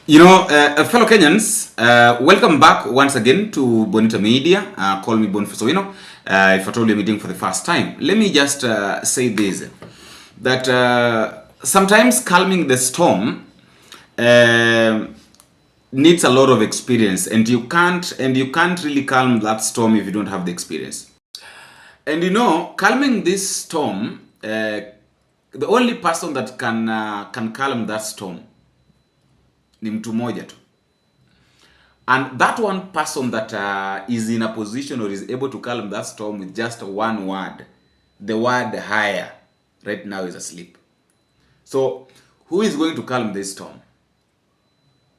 You know, fellow Kenyans, welcome back once again to Bonita Media. Call me Bonfusowino. If at all you're meeting for the first time, let me just say this: that sometimes calming the storm needs a lot of experience, and you can't really calm that storm if you don't have the experience. And you know, calming this storm, the only person that can calm that storm ni mtu moja tu. And that one person that is in a position or is able to calm that storm with just one word, the word higher, right now is asleep. So who is going to calm this storm?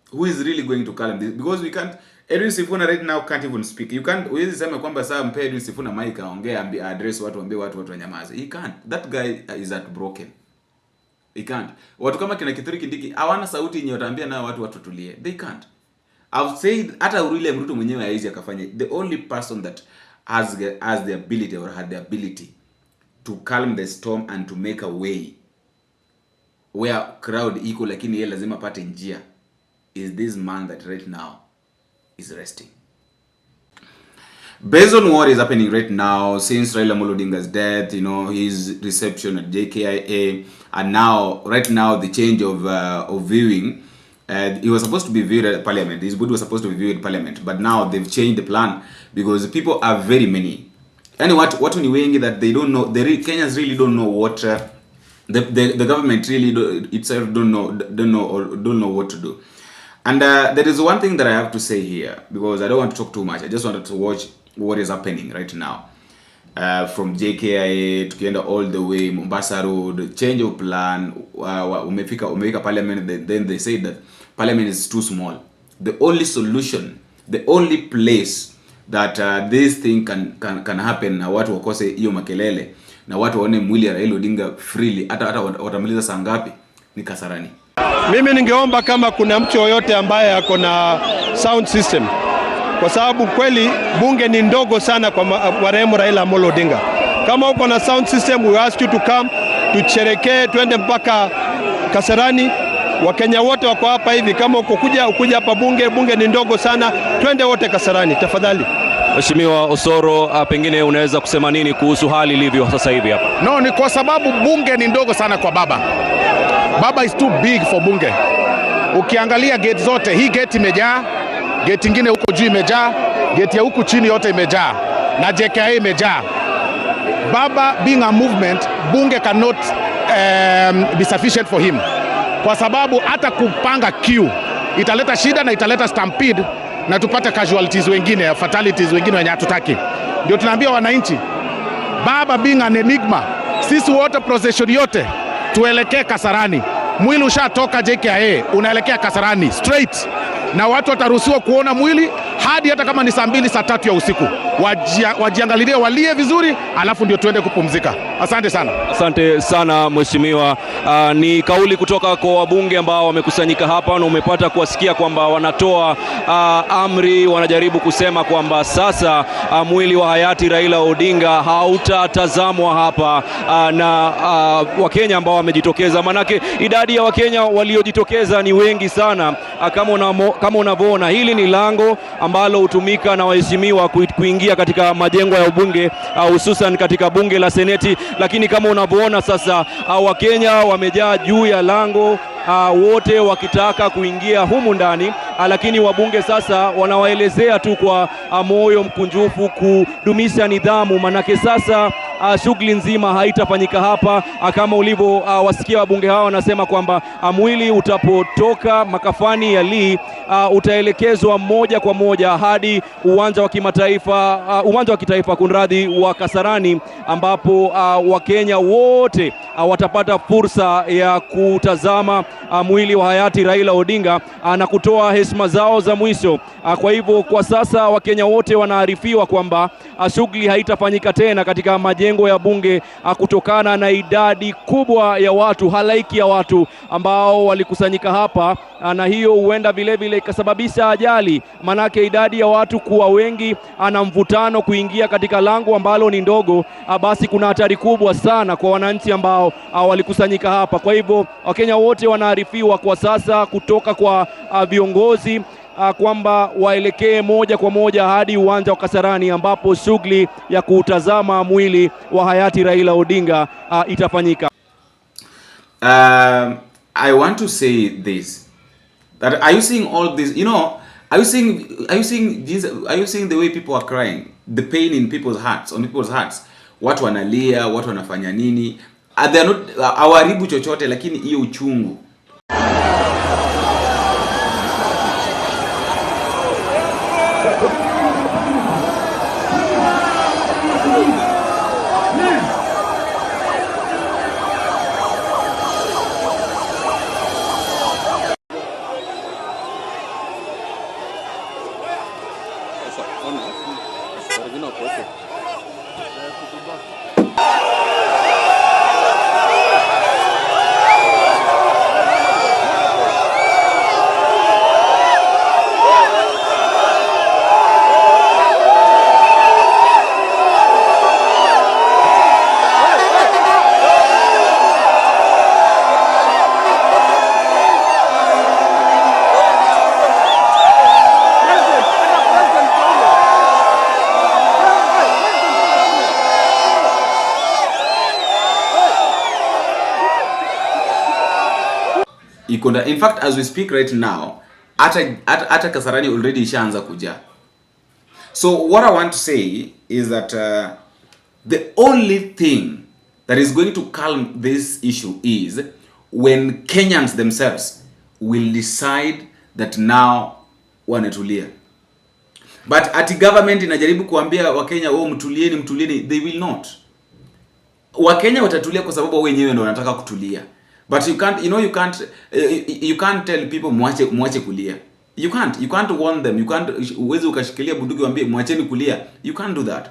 Who is really going to calm this? Because we can't. Edwin Sifuna right now can't even speak. You can't. Huwezi sema kwamba saa mpe Edwin Sifuna mic aongee address watu, ambie watu wanyamaze. He can't. That guy is at broken. He can't. Watu kama kina Kithure Kindiki hawana sauti yenye wataambia nayo watu tulie. They can't. I've said hata William Ruto mwenyewe haizi akafanya. The only person that has the ability or had the ability to calm the storm and to make a way where crowd iko lakini yeye lazima pate njia is this man that right now is resting. Based on what is happening right now, since Raila Amolo Odinga's death, you know, his reception at JKIA, and now, right now, the change of viewing, he was supposed to be viewed at Parliament. His body was supposed to be viewed at Parliament, but now they've changed the plan because people are very many. And what when you that they don't know, Kenyans really don't know what the government really itself don't know what to do. And there is one thing that I have to say here, because I don't want to talk too much. I just wanted to watch what is happening right now. From JKIA to all the way Mombasa Road, change of plan, umefika Parliament, then they say that Parliament is too small. The only solution, the only place that this thing can happen na watu wakose hiyo makelele na watu waone mwili ya Raila Odinga freely hata watamaliza saa ngapi ni Kasarani. Mimi ningeomba kama kuna mtu yoyote ambaye ako na sound system, kwa sababu kweli bunge ni ndogo sana kwa marehemu Raila Amolo Odinga. Kama uko na sound system, we ask you to come, tucherekee, tuende mpaka Kasarani. Wakenya wote wako hapa hivi, kama ukuja hapa bunge ni ndogo sana, twende wote Kasarani tafadhali. Mheshimiwa Osoro, pengine unaweza kusema nini kuhusu hali ilivyo sasa hivi hapa? No, ni kwa sababu bunge ni ndogo sana kwa baba. Baba is too big for bunge. Ukiangalia gate zote, hii gate imejaa, gate ingine huko juu imejaa, gate ya huku chini yote imejaa, na JKIA imejaa. Baba being a movement, bunge cannot be sufficient for him. Kwa sababu hata kupanga queue italeta shida na italeta stampede na tupate casualties wengine, fatalities wengine wenye hatutaki. Ndio tunaambia wananchi, baba being an enigma, sisi wote procession yote tuelekee Kasarani. Mwili ushatoka JKIA, unaelekea Kasarani straight, na watu wataruhusiwa kuona mwili hadi hata kama ni saa 2 saa 3 ya usiku. Wajiangalilie, walie vizuri, alafu ndio tuende kupumzika. Asante sana. Asante sana mheshimiwa. Ni kauli kutoka kwa wabunge ambao wamekusanyika hapa, na umepata kuwasikia kwamba wanatoa amri, wanajaribu kusema kwamba sasa mwili wa hayati Raila Odinga hautatazamwa hapa na Wakenya ambao wamejitokeza. Manake idadi ya Wakenya waliojitokeza ni wengi sana. Kama unavyoona, hili ni lango ambalo hutumika na waheshimiwa kuingia katika majengo ya ubunge, hususan katika bunge la Seneti. Lakini kama unavyoona sasa, Wakenya wamejaa juu ya lango, wote wakitaka kuingia humu ndani, lakini wabunge sasa wanawaelezea tu kwa moyo mkunjufu kudumisha nidhamu, manake sasa shughuli nzima haitafanyika hapa. Kama ulivyo wasikia wabunge hao wanasema kwamba mwili utapotoka makafani ya Lee utaelekezwa moja kwa moja hadi uwanja wa kitaifa kunradhi wa Kasarani, ambapo Wakenya wote watapata fursa ya kutazama mwili wa hayati Raila Odinga na kutoa heshima zao za mwisho. Kwa hivyo kwa sasa Wakenya wote wanaarifiwa kwamba shughuli haitafanyika tena katika majengo majengo ya bunge kutokana na idadi kubwa ya watu, halaiki ya watu ambao walikusanyika hapa, na hiyo huenda vile vile ikasababisha ajali, manake idadi ya watu kuwa wengi na mvutano kuingia katika lango ambalo ni ndogo, basi kuna hatari kubwa sana kwa wananchi ambao walikusanyika hapa. Kwa hivyo Wakenya wote wanaarifiwa kwa sasa kutoka kwa viongozi kwamba waelekee moja kwa moja hadi uwanja wa Kasarani ambapo shughuli ya kutazama mwili wa hayati Raila Odinga itafanyika. I want to say this, that are you seeing all this, you know, are you seeing the way people are crying, the pain in people's hearts, on people's hearts, watu wanalia, watu wanafanya nini, they are not hawaribu chochote, lakini hiyo uchungu. In fact, as we speak right now, ata Kasarani already ishaanza kuja. So what I want to say is that the only thing that is going to calm this issue is when Kenyans themselves will decide that now wanatulia. But ati government inajaribu kuambia Wakenya mtulieni, they will not. Wakenya watatulia kwa sababu wenyewe ndio wanataka kutulia. But you can't, you can't tell people mwache kulia. You can't warn them. Uwezi ukashikilia bunduki waambie mwacheni kulia. You can't do that.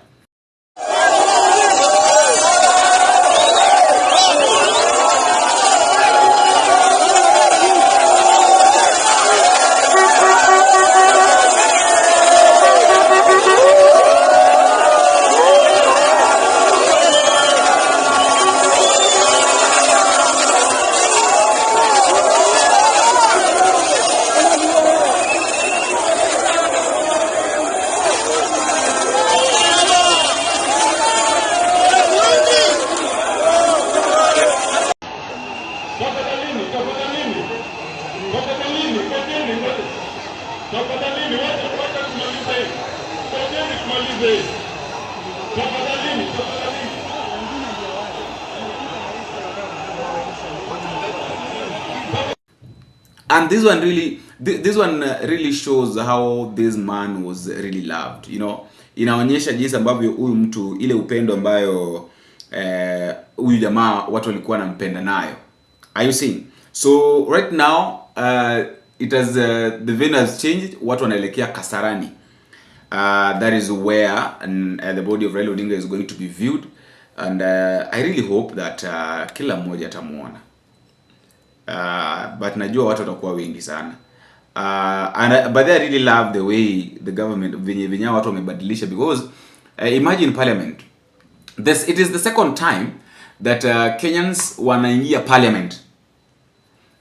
And this one really shows how this man was really loved, you know. Inaonyesha jinsi ambavyo huyu mtu, ile upendo ambayo huyu jamaa watu walikuwa wanampenda nayo. Are you seeing? So right now it has the venue has changed. Watu wanaelekea Kasarani. That is where the body of Raila Odinga is going to be viewed, and I really hope that kila mmoja atamuona. But najua watu watakuwa wengi sana. But I really love the way the government venye watu wamebadilisha, because imagine parliament. It is the second time that Kenyans wanaingia parliament.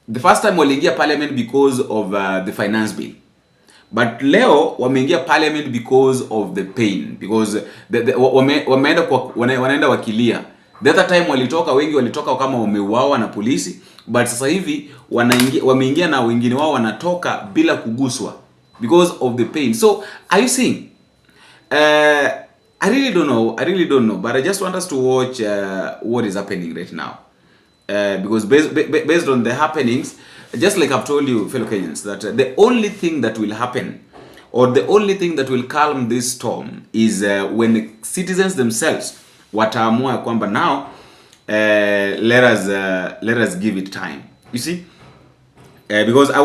The first time waliingia parliament because of the finance bill. But leo wameingia parliament because of the pain, because wanaenda wakilia. The other time wengi walitoka kama wameuawa na polisi, but sasa hivi wameingia na wengine wao wanatoka bila kuguswa because of the pain. So are you seeing? I really don't know, but I just want us to watch what is happening right now, because based on the happenings, just like I've told you, fellow Kenyans, that the only thing that will happen, or the only thing that will calm this storm, is when citizens themselves wataamua kwamba now let us give it time. You see, because I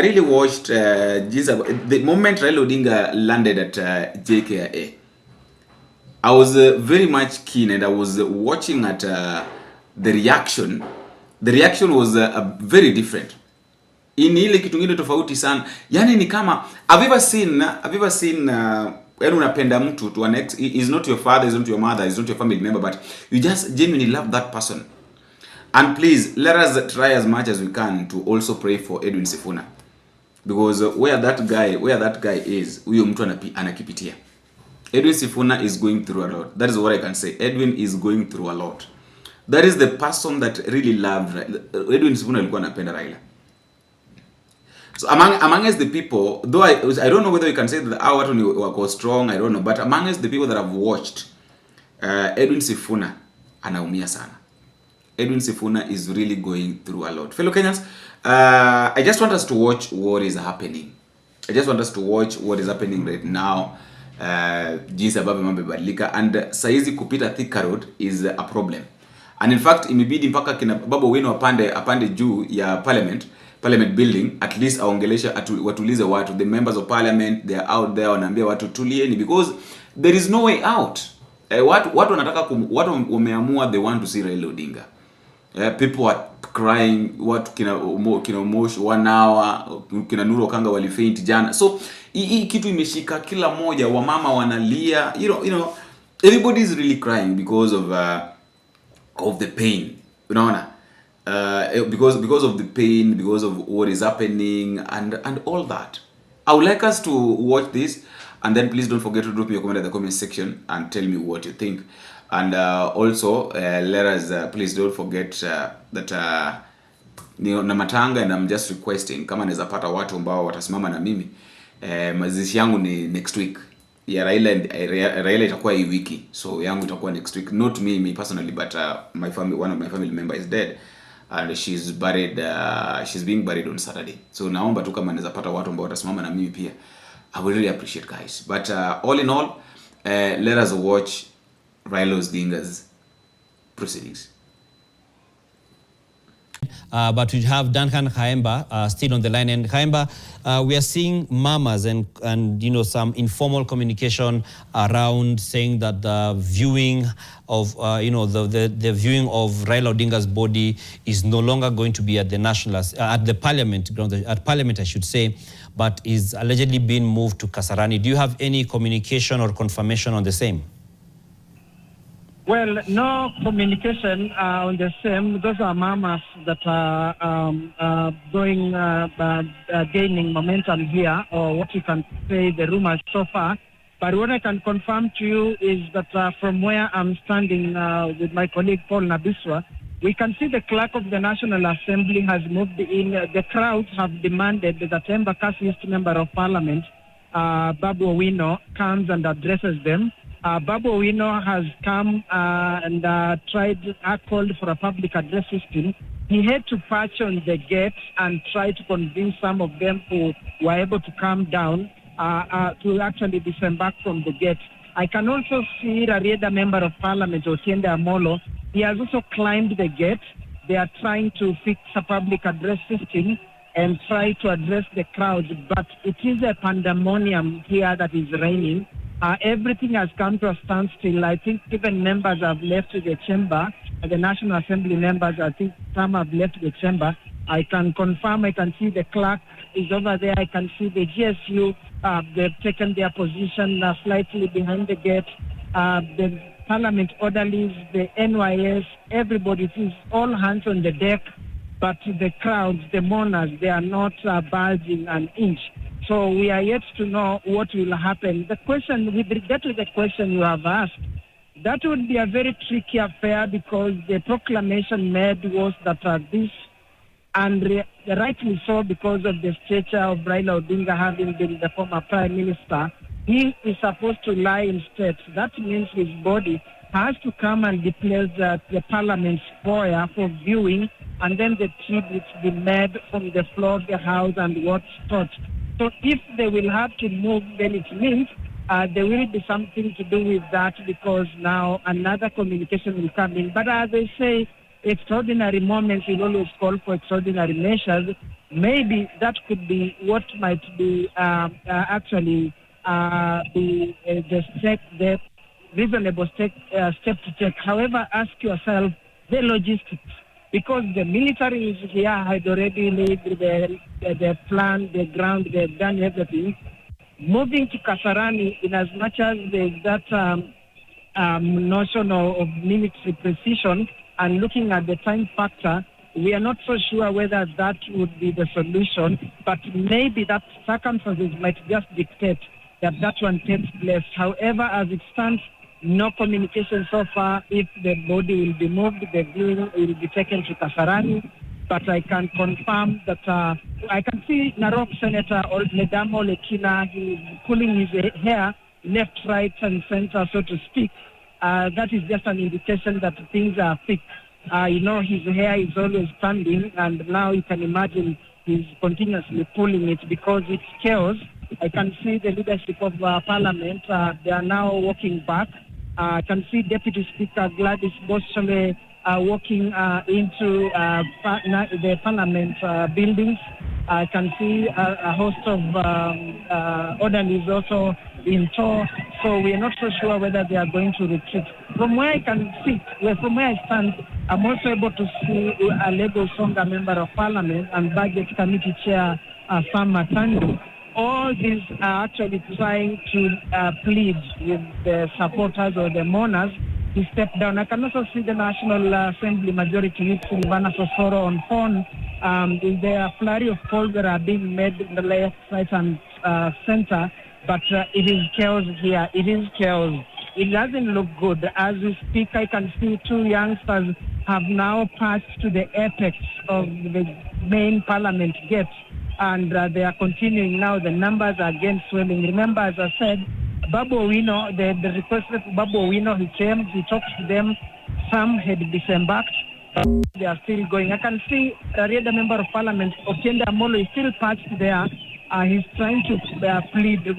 really watched the moment Raila Odinga landed at JKIA. I was very much keen, and I was watching at the reaction. The reaction was very different. In ile kitu ngine tofauti sana. Yani ni kama have you ever seen yani unapenda mtu to an ex, is not your father, is not your mother, is not your family member, but you just genuinely love that person. And please let us try as much as we can to also pray for Edwin Sifuna, because where that guy is, huyo mtu anakipitia. Edwin Sifuna is going through a lot. That is what I can say. Edwin is going through a lot. That is the person that really loved Edwin Sifuna. Alikuwa anapenda Raila. So amongst the people, though I don't know whether you can say that our watu wako strong, I don't know, but amongst the people that have watched, Edwin Sifuna anaumia sana. Edwin Sifuna is really going through a lot. Fellow Kenyans, I just want us to watch what is happening. I just want us to watch what is happening right now. Jinsi ambavyo mambo yamebadilika, and saizi kupita Thika Road is a problem. And in fact imebidi mpaka kina Babu Owino apande juu ya parliament building, at least aongelesha watulize watu. The members of parliament, they are out there wanaambia watu tulieni, because there is no way out. Watu wanataka watu wameamua they want to see Raila Odinga. People are crying. Watu kina Mosh 1 hour, kina Nuru Okanga walifaint jana. So hii kitu imeshika kila moja, wamama wanalia, you know everybody is really crying because of the pain, unaona. Because of the pain, because of what is happening, and all that. I would like us to watch this, and then please don't forget to drop me a comment in the comment section and tell me what you think. And also let us please don't forget that na matanga, and I'm just requesting kama naweza pata watu ambao watasimama na mimi, mazishi yangu ni next week. Ya Raila itakuwa hii wiki, so yangu itakuwa next week. Not me personally, but my family, one of my family member is dead, and she's being buried on Saturday. So naomba tu kama naweza pata watu ambao watasimama na mimi pia, I would really appreciate, guys. But all in all, let us watch Raila Odinga's proceedings. But we have Duncan Khaemba still on the line. And Khaemba, we are seeing mamas and you know, some informal communication around saying that the viewing of you know, the viewing of Raila Odinga's body is no longer going to be at the at the parliament ground, at parliament I should say, but is allegedly being moved to Kasarani. Do you have any communication or confirmation on the same? Well, no communication on the same. Those are mamas that are gaining momentum here, or what you can say the rumors so far. But what I can confirm to you is that from where I'm standing with my colleague Paul Nabiswa, we can see the clerk of the National Assembly has moved in. The crowds have demanded that Embakasi East Member of Parliament, Babu Owino, comes and addresses them. Babu Owino has come and called for a public address system. He had to perch on the gate and try to convince some of them who were able to come down to actually disembark from the gate. I can also see Rarieda Member of Parliament, Otiende Amolo. He has also climbed the gate. They are trying to fix a public address system and try to address the crowd, but it is a pandemonium here that is reigning. Everything has come to a standstill. I think even members have left the chamber. The National Assembly members, I think some have left the chamber. I can confirm, I can see the clerk is over there. I can see the GSU. They've taken their position slightly behind the gate. The Parliament orderlies, the NYS, everybody, it is all hands on the deck. But the crowds, the mourners, they are not budging an inch. So we are yet to know what will happen. The question, with regard to the question you have asked, that would be a very tricky affair, because the proclamation made was that this, and rightly so, because of the stature of Raila Odinga having been the former Prime Minister, he is supposed to lie in state. That means his body has to come and be placed at the Parliament square for viewing, and then the tributes be made from the floor of the House and what's taught. So if they will have to move, then it means there will be something to do with that, because now another communication will come in. But as they say, extraordinary moments will always call for extraordinary measures. Maybe that could be what might be actually the reasonable step to take. However, ask yourself the logistics, because the military is here, had already laid the plan, the ground, they've done everything. Moving to Kasarani, in as much as there's that notion of military precision, and looking at the time factor, we are not so sure whether that would be the solution, but maybe that circumstances might just dictate that one takes place. However, as it stands, no communication so far if the body will be moved, the viewing will be taken to Kasarani. But I can confirm that I can see Narok Senator Ledamo Lekina, he's pulling his hair left, right, and center, so to speak. That is just an indication that things are fixed. His hair is always standing, and now you can imagine he's continuously pulling it because it's chaos. I can see the leadership of Parliament. They are now walking back. I can see Deputy Speaker Gladys Boschole walking into the Parliament buildings. I can see a host of orderlies also in tow. So we are not so sure whether they are going to retreat. From where I can sit, from where I stand, I'm also able to see a Lagos Songa Member of Parliament and Budget Committee Chair Sam Matani. All these are actually trying to plead with the supporters or the mourners to step down. I can also see the National Assembly Majority Whip Silvana Sosoro on phone. There are a flurry of calls that are being made in the left, right, and center, but it is chaos here. It is chaos. It doesn't look good. As we speak, I can see two youngsters have now passed to the apex of the main Parliament gate, and they are continuing now. The numbers are again swelling. Remember, as I said, Babu Owino, the requested Babu Owino, he came, he talked to them. Some had disembarked. They are still going. I can see the other Member of Parliament, Otiende Amolo, is still parked there. He's trying to plead with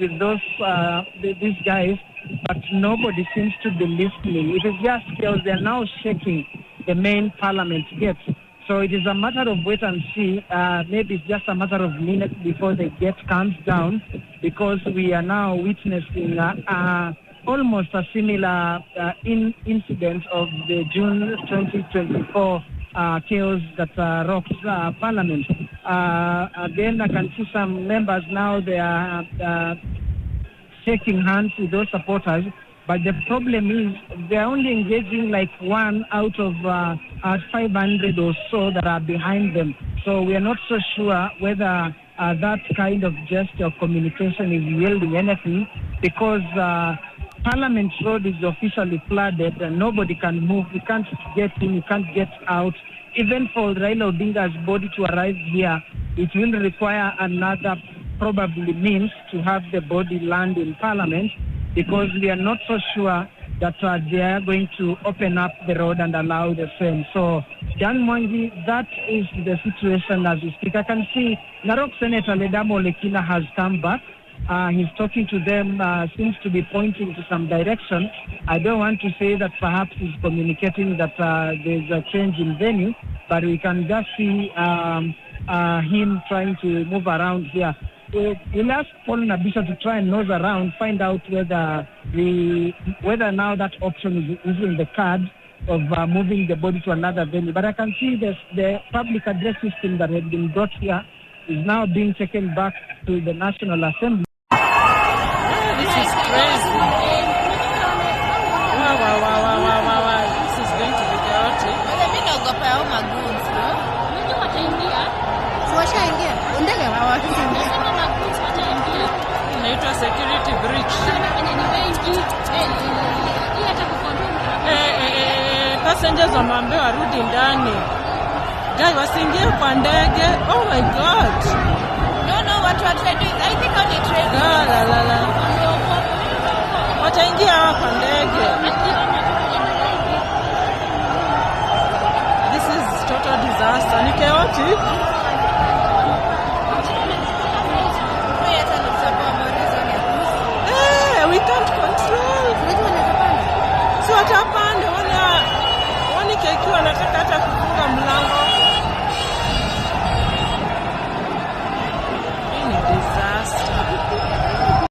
these guys, but nobody seems to be listening. It is just chaos. They are now shaking the main Parliament gate. So it is a matter of wait and see. Maybe it's just a matter of minutes before the gate comes down, because we are now witnessing almost a similar incident of the June 2024 chaos that rocked Parliament. Again, I can see some members now, they are shaking hands with those supporters. But the problem is they're only engaging like one out of 500 or so that are behind them. So we are not so sure whether that kind of gesture of communication is yielding anything, because Parliament Road is officially flooded and nobody can move. You can't get in, you can't get out. Even for Raila Odinga's body to arrive here, it will require another probably means to have the body land in Parliament, because we are not so sure that they are going to open up the road and allow the same. So, Dan Mwangi, that is the situation as we speak. I can see Narok Senator Ledamo Lekina has come back. He's talking to them, seems to be pointing to some direction. I don't want to say that perhaps he's communicating that there's a change in venue, but we can just see him trying to move around here. We'll ask Paul Nabisha to try and nose around, find out whether now that option is in the card of moving the body to another venue. But I can see the public address system that had been brought here is now being taken back to the National Assembly. This is crazy. Wow. This is going to be chaotic. Inaitwa security breach. Passengers wameambiwa warudi ndani. Guys, wasiingie kwa ndege. Oh my God. No, what are doing? I think only train. La. Wataingia kwa ndege. This is total disaster. Ni chaotic. We can't control. Si watapanda, wani keki wanataka hata kufunga mlango.